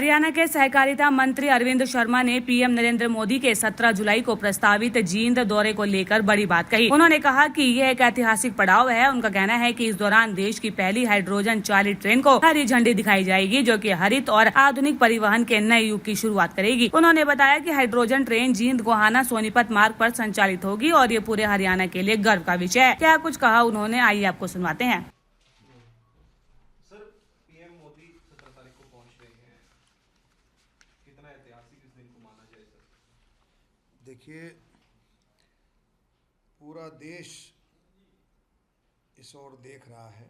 हरियाणा के सहकारिता मंत्री अरविंद शर्मा ने पीएम नरेंद्र मोदी के 17 जुलाई को प्रस्तावित जींद दौरे को लेकर बड़ी बात कही। उन्होंने कहा कि यह एक ऐतिहासिक पड़ाव है। उनका कहना है कि इस दौरान देश की पहली हाइड्रोजन चालित ट्रेन को हरी झंडी दिखाई जाएगी, जो कि हरित और आधुनिक परिवहन के नए युग की शुरुआत करेगी। उन्होंने बताया कि हाइड्रोजन ट्रेन जींद गोहाना सोनीपत मार्ग पर संचालित होगी और ये पूरे हरियाणा के लिए गर्व का विषय है। क्या कुछ कहा उन्होंने, आइए आपको सुनवाते हैं। ऐतिहासिक इस दिन को माना जाए सर? देखिए, पूरा देश इस ओर देख रहा है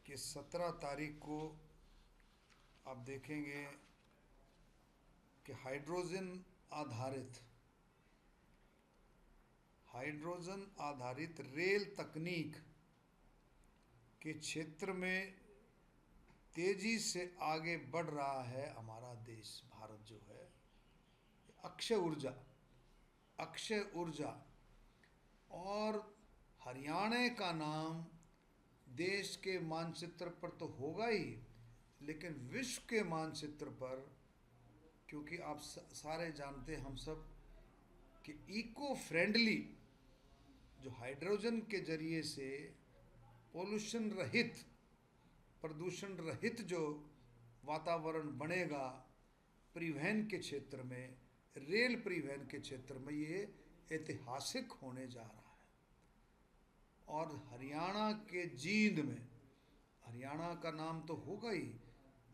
कि 17 तारीख को आप देखेंगे कि हाइड्रोजन आधारित रेल तकनीक के क्षेत्र में तेजी से आगे बढ़ रहा है हमारा देश। भारत जो है अक्षय ऊर्जा और हरियाणा का नाम देश के मानचित्र पर तो होगा ही, लेकिन विश्व के मानचित्र पर, क्योंकि आप सारे जानते हैं हम सब कि इको फ्रेंडली जो हाइड्रोजन के जरिए से प्रदूषण रहित जो वातावरण बनेगा परिवहन के क्षेत्र में, रेल परिवहन के क्षेत्र में, ये ऐतिहासिक होने जा रहा है। और हरियाणा के जींद में, हरियाणा का नाम तो होगा ही,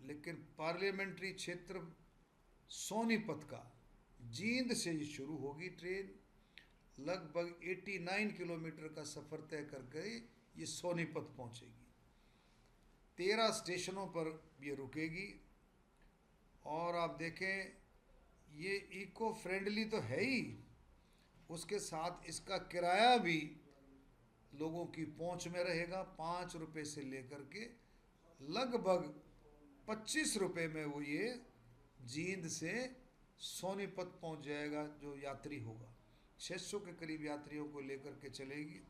लेकिन पार्लियामेंट्री क्षेत्र सोनीपत का जींद से ही शुरू होगी ट्रेन। लगभग 89 किलोमीटर का सफ़र तय करके ये सोनीपत पहुंचेगी। 13 स्टेशनों पर ये रुकेगी। और आप देखें, ये इको फ्रेंडली तो है ही, उसके साथ इसका किराया भी लोगों की पहुंच में रहेगा। 5 रुपये से लेकर के लगभग 25 रुपये में वो ये जींद से सोनीपत पहुंच जाएगा। जो यात्री होगा 600 के करीब यात्रियों को लेकर के चलेगी।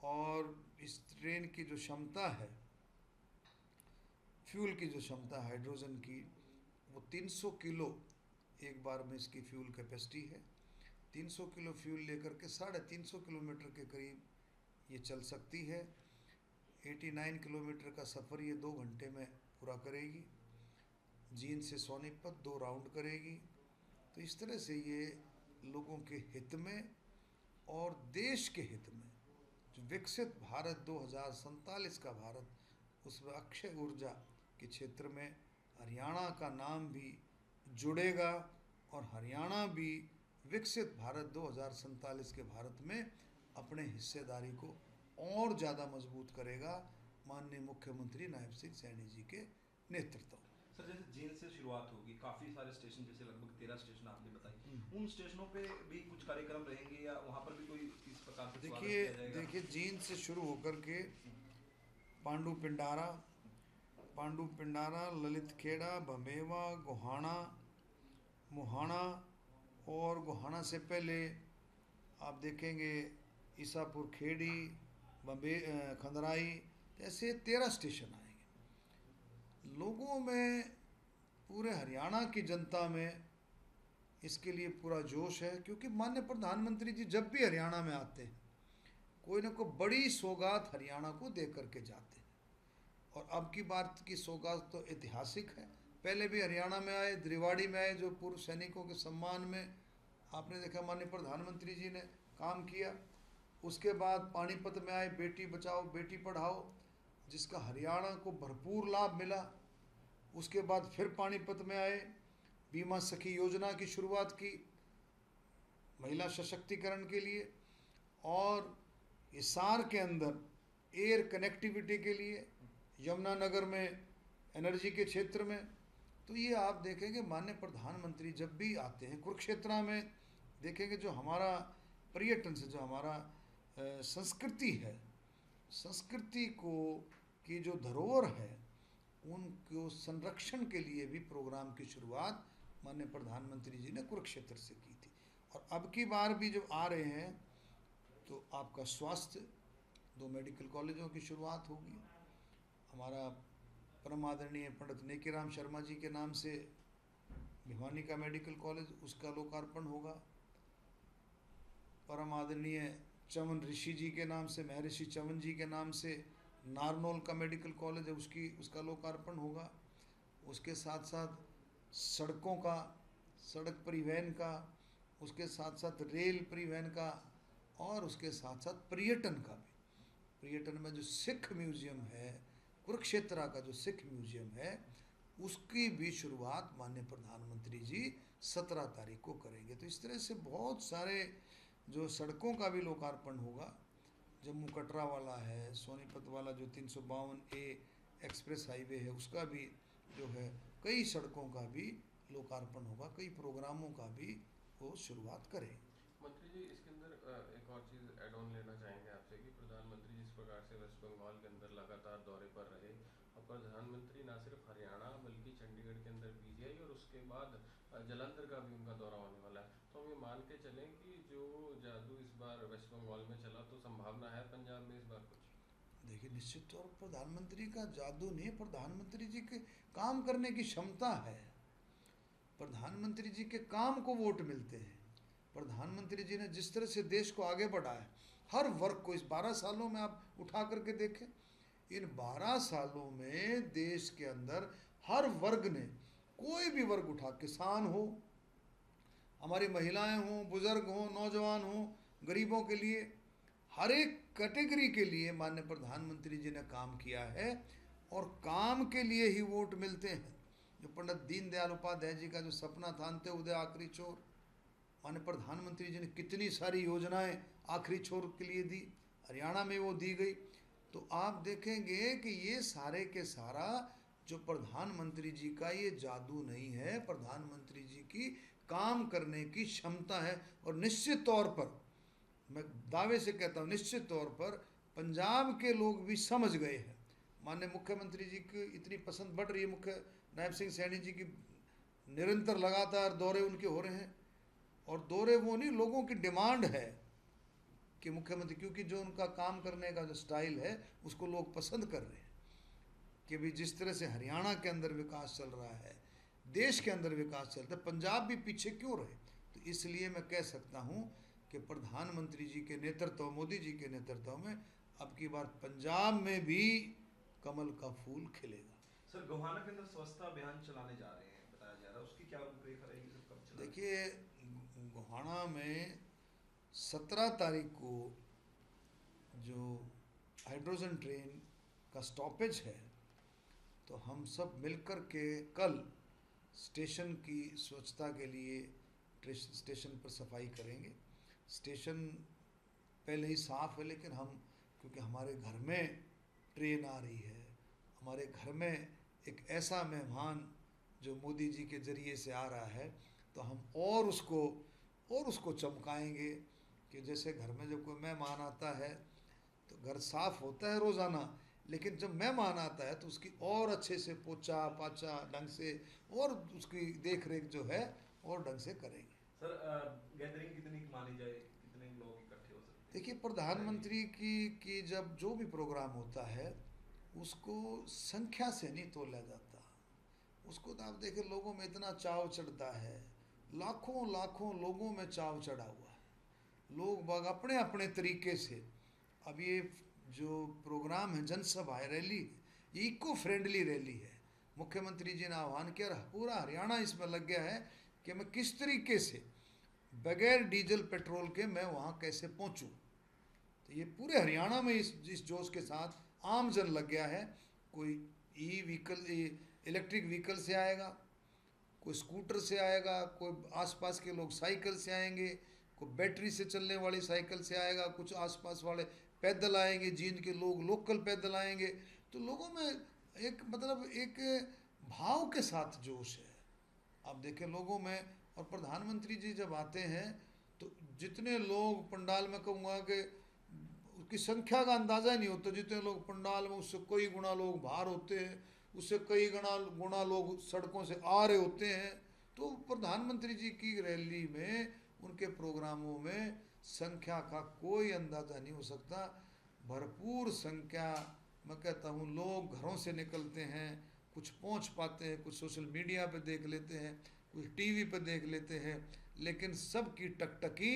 और इस ट्रेन की जो क्षमता है, फ्यूल की जो क्षमता हाइड्रोजन की, वो 300 किलो एक बार में इसकी फ्यूल कैपेसिटी है। 300 किलो फ्यूल लेकर के 350 किलोमीटर के करीब ये चल सकती है। 89 किलोमीटर का सफ़र ये 2 घंटे में पूरा करेगी। जींद से सोनीपत 2 राउंड करेगी। तो इस तरह से ये लोगों के हित में और देश के हित में, जो विकसित भारत 2047 का भारत, उसमें अक्षय ऊर्जा के क्षेत्र में हरियाणा का नाम भी जुड़ेगा और हरियाणा भी विकसित भारत 2047 के भारत में अपने हिस्सेदारी को और ज़्यादा मजबूत करेगा, माननीय मुख्यमंत्री नायब सिंह सैनी जी के नेतृत्व में। सर, जैसे जींद से शुरुआत होगी, काफ़ी सारे स्टेशन, जैसे लगभग 13 स्टेशन आपने बताई, उन स्टेशनों पे भी कुछ कार्यक्रम रहेंगे या वहाँ पर भी कोई इस प्रकार से स्वागत किया जाएगा? देखिए, जींद से शुरू होकर के पांडु पिंडारा, ललित खेड़ा, भमेवा, गोहाना, मुहाना, और गोहाना से पहले आप देखेंगे ईसापुर खेड़ी, खंदराई, ऐसे 13 स्टेशन आएंगे। लोगों में, पूरे हरियाणा की जनता में इसके लिए पूरा जोश है, क्योंकि माननीय प्रधानमंत्री जी जब भी हरियाणा में आते हैं, कोई ना कोई बड़ी सौगात हरियाणा को दे करके जाते हैं। और अब की बात की सौगात तो ऐतिहासिक है। पहले भी हरियाणा में आए, रेवाड़ी में आए, जो पूर्व सैनिकों के सम्मान में आपने देखा माननीय प्रधानमंत्री जी ने काम किया। उसके बाद पानीपत में आए, बेटी बचाओ बेटी पढ़ाओ, जिसका हरियाणा को भरपूर लाभ मिला। उसके बाद फिर पानीपत में आए, बीमा सखी योजना की शुरुआत की महिला सशक्तिकरण के लिए, और हिसार के अंदर एयर कनेक्टिविटी के लिए, यमुनानगर में एनर्जी के क्षेत्र में। तो ये आप देखेंगे माननीय प्रधानमंत्री जब भी आते हैं, कुरुक्षेत्र में देखेंगे, जो हमारा पर्यटन से, जो हमारा संस्कृति है, संस्कृति को की जो धरोहर है, उनको संरक्षण के लिए भी प्रोग्राम की शुरुआत माननीय प्रधानमंत्री जी ने कुरुक्षेत्र से की थी। और अब की बार भी जब आ रहे हैं, तो आपका स्वास्थ्य, 2 मेडिकल कॉलेजों की शुरुआत होगी। हमारा परम आदरणीय पंडित नेकीराम शर्मा जी के नाम से भिवानी का मेडिकल कॉलेज, उसका लोकार्पण होगा। परम आदरणीय चवन ऋषि जी के नाम से, महर्षि चवन जी के नाम से नारनौल का मेडिकल कॉलेज है, उसका लोकार्पण होगा। उसके साथ साथ सड़कों का, सड़क परिवहन का, उसके साथ साथ रेल परिवहन का, और उसके साथ साथ पर्यटन का भी। पर्यटन में जो सिख म्यूजियम है, कुरुक्षेत्र का जो सिख म्यूजियम है, उसकी भी शुरुआत माननीय प्रधानमंत्री जी 17 तारीख को करेंगे। तो इस तरह से बहुत सारे जो सड़कों का भी लोकार्पण होगा। जम्मू कटरा वाला है, सोनीपत वाला जो 352A एक्सप्रेस हाईवे है, उसका भी जो है, कई सड़कों का भी लोकार्पण होगा, कई प्रोग्रामों का भी वो शुरुआत करें। मंत्री जी, इसके अंदर एक और चीज़ एड ऑन लेना चाहेंगे आपसे कि प्रधानमंत्री जिस प्रकार से वेस्ट बंगाल के अंदर लगातार दौरे पर रहे, और प्रधानमंत्री ना सिर्फ हरियाणा बल्कि चंडीगढ़ के अंदर PGI और उसके बाद जालंधर का भी उनका दौरा होने वाला है, तो हम ये मान के चलें कि जो जादू इस बार वेस्ट बंगाल में चला, तो संभावना है पंजाब में इस बार कुछ? देखिए, निश्चित तौर पर प्रधानमंत्री का जादू नहीं, प्रधानमंत्री जी के काम करने की क्षमता है। प्रधानमंत्री जी के काम को वोट मिलते हैं। प्रधानमंत्री जी ने जिस तरह से देश को आगे बढ़ाया, हर वर्ग को, इस 12 सालों में आप उठा करके देखें, इन 12 सालों में देश के अंदर हर वर्ग ने, कोई भी वर्ग उठा, किसान हो, हमारी महिलाएं हों, बुजुर्ग हों, नौजवान हों, गरीबों के लिए, हर एक कैटेगरी के लिए माननीय प्रधानमंत्री जी ने काम किया है, और काम के लिए ही वोट मिलते हैं। जो पंडित दीनदयाल उपाध्याय जी का जो सपना था, अंत्य उदय आखिरी छोर, माननीय प्रधानमंत्री जी ने कितनी सारी योजनाएं आखिरी छोर के लिए दी, हरियाणा में वो दी गई। तो आप देखेंगे कि ये सारे के सारा जो प्रधानमंत्री जी का ये जादू नहीं है, प्रधानमंत्री जी की काम करने की क्षमता है। और निश्चित तौर पर मैं दावे से कहता हूँ, निश्चित तौर पर पंजाब के लोग भी समझ गए हैं। माननीय मुख्यमंत्री जी की इतनी पसंद बढ़ रही है, मुख्य नायब सिंह सैनी जी की निरंतर लगातार दौरे उनके हो रहे हैं, और दौरे वो नहीं, लोगों की डिमांड है कि मुख्यमंत्री, क्योंकि जो उनका काम करने का जो स्टाइल है उसको लोग पसंद कर रहे हैं, कि भी जिस तरह से हरियाणा के अंदर विकास चल रहा है, देश के अंदर विकास चल रहा है, पंजाब भी पीछे क्यों रहे। तो इसलिए मैं कह सकता हूँ कि प्रधानमंत्री जी के नेतृत्व, मोदी जी के नेतृत्व में अब की बार पंजाब में भी कमल का फूल खिलेगा। सर, गोहाना के अंदर स्वच्छता अभियान चलाने जा रहे हैं, बताया जा रहा है, उसकी क्या रूपरेखा रहेगी, सर, कब चलाएंगे? देखिए, गोहाना में 17 तारीख को जो हाइड्रोजन ट्रेन का स्टॉपेज है, तो हम सब मिलकर के कल स्टेशन की स्वच्छता के लिए स्टेशन पर सफाई करेंगे। स्टेशन पहले ही साफ है, लेकिन हम, क्योंकि हमारे घर में ट्रेन आ रही है, हमारे घर में एक ऐसा मेहमान जो मोदी जी के ज़रिए से आ रहा है, तो हम और उसको चमकाएंगे कि जैसे घर में जब कोई मेहमान आता है तो घर साफ होता है रोज़ाना, लेकिन जब मेहमान आता है तो उसकी और अच्छे से पोछा पाछा ढंग से, और उसकी देख रेख जो है और ढंग से करेंगे। सर, गैदरिंग कितनी मानी जाए, कितने लोग इकट्ठे हो सकते हैं? देखिए, प्रधानमंत्री की जब जो भी प्रोग्राम होता है उसको संख्या से नहीं तोला जाता, उसको तो आप देखिए लोगों में इतना चाव चढ़ता है, लाखों लाखों लोगों में चाव चढ़ा हुआ है, लोग बाग अपने अपने तरीके से। अब ये जो प्रोग्राम है, जनसभा है, रैली, ये इको फ्रेंडली रैली है। मुख्यमंत्री जी ने आह्वान किया, पूरा हरियाणा इसमें लग गया है कि मैं किस तरीके से बगैर डीजल पेट्रोल के मैं वहाँ कैसे पहुँचूँ। तो ये पूरे हरियाणा में इस जोश के साथ आम जन लग गया है। कोई इलेक्ट्रिक व्हीकल से आएगा, कोई स्कूटर से आएगा, कोई आसपास के लोग साइकिल से आएंगे, कोई बैटरी से चलने वाली साइकिल से आएगा, कुछ आसपास वाले पैदल आएंगे, जींद के लोग लोकल पैदल आएंगे। तो लोगों में एक भाव के साथ जोश है, आप देखें लोगों में। और प्रधानमंत्री जी जब आते हैं तो जितने लोग पंडाल में, कहूँगा कि उसकी संख्या का अंदाज़ा ही नहीं होता, जितने लोग पंडाल में, उससे कई गुना लोग बाहर होते हैं, उससे कई गुना लोग सड़कों से आ रहे होते हैं। तो प्रधानमंत्री जी की रैली में, उनके प्रोग्रामों में संख्या का कोई अंदाज़ा नहीं हो सकता। भरपूर संख्या मैं कहता हूँ लोग घरों से निकलते हैं, कुछ पहुँच पाते हैं, कुछ सोशल मीडिया पे देख लेते हैं, कुछ टीवी पे देख लेते हैं, लेकिन सबकी टकटकी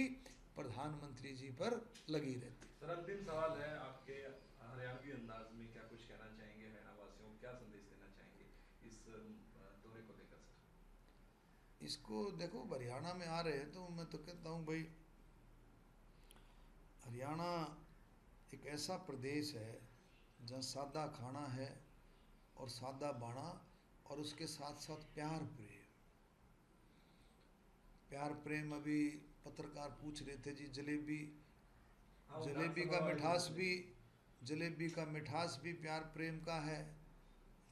प्रधानमंत्री जी पर लगी रहती है। सर अंतिम सवाल है आपके हरियाणवी अंदाज में क्या कुछ कहना चाहेंगे हरियाणा वासियों को, क्या संदेश देना चाहेंगे इस दौरे को लेकर सर? इसको देखो, हरियाणा में आ रहे हैं तो मैं तो कहता हूँ भाई, हरियाणा एक ऐसा प्रदेश है जहाँ सादा खाना है और सादा बाणा, और उसके साथ साथ प्यार प्रेम। प्यार प्रेम, अभी पत्रकार पूछ रहे थे जी, जलेबी जलेबी का मिठास भी, जलेबी का मिठास भी प्यार प्रेम का है,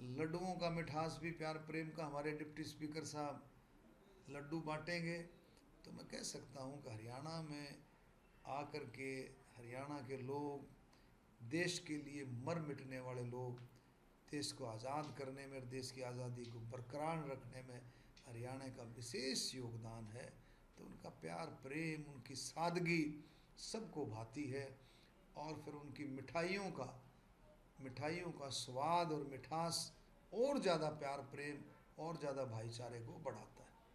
लड्डुओं का मिठास भी प्यार प्रेम का। हमारे डिप्टी स्पीकर साहब लड्डू बांटेंगे, तो मैं कह सकता हूँ कि हरियाणा में आकर के हरियाणा के लोग, देश के लिए मर मिटने वाले लोग, देश को आज़ाद करने में, देश की आज़ादी को बरकरार रखने में हरियाणा का विशेष योगदान है। तो उनका प्यार प्रेम, उनकी सादगी सबको भाती है, और फिर उनकी मिठाइयों का स्वाद और मिठास और ज़्यादा प्यार प्रेम और ज़्यादा भाईचारे को बढ़ाता है।